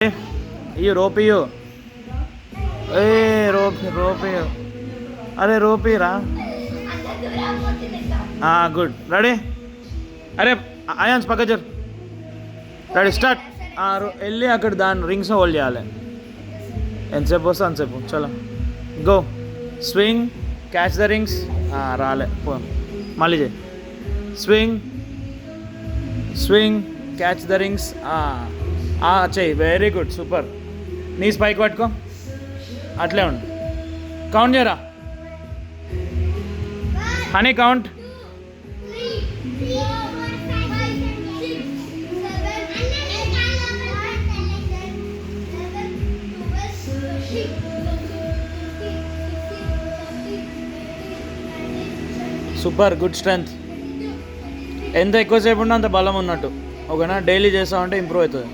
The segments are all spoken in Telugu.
ఇయ్యు రోప్ ఇయ్యు. ఏ రోప్ ఇయ్యు. అరే రోప్ ఇరా. Good ready. అరే అయాన్స్ పక్క జర్. Ready start. వెళ్ళి అక్కడ దాని రింగ్స్ హోల్డ్ చేయాలి. ఎంతసేపు వస్తే అంతసేపు. చలో go. Swing, catch the rings. రాలే పో, మళ్ళీ చేయి. Swing swing, catch the rings. చెయ్యి. Very good, super. నీ స్పైక్ పట్టుకో, అట్లే ఉండు. కౌంట్ చేయరా honey, count. Super, good strength. ఎంత ఎక్కువసేపు ఉన్నా అంత బలం ఉన్నట్టు. ఓకేనా? డైలీ చేస్తామంటే ఇంప్రూవ్ అవుతుంది.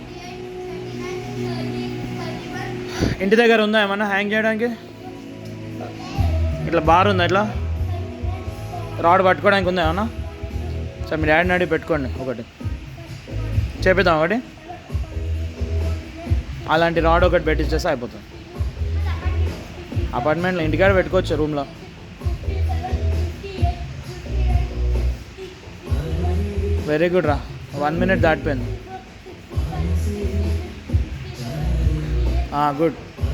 ఇంటి దగ్గర ఉందా ఏమన్నా హ్యాంగ్ చేయడానికి? ఇట్లా బార్ ఉందా? ఇట్లా రాడ్ పట్టుకోవడానికి ఉందా ఏమన్నా? సరే మీ డాడీని అడిగి పెట్టుకోండి, ఒకటి చేపిద్దాం. ఒకటి అలాంటి రాడ్ ఒకటి పెట్టించేస్తే అయిపోతుంది. అపార్ట్మెంట్లో ఇంటికాడ పెట్టుకోవచ్చు, రూమ్లో. వెరీ గుడ్ రా. 1 minute దాటిపోయింది. గుడ్.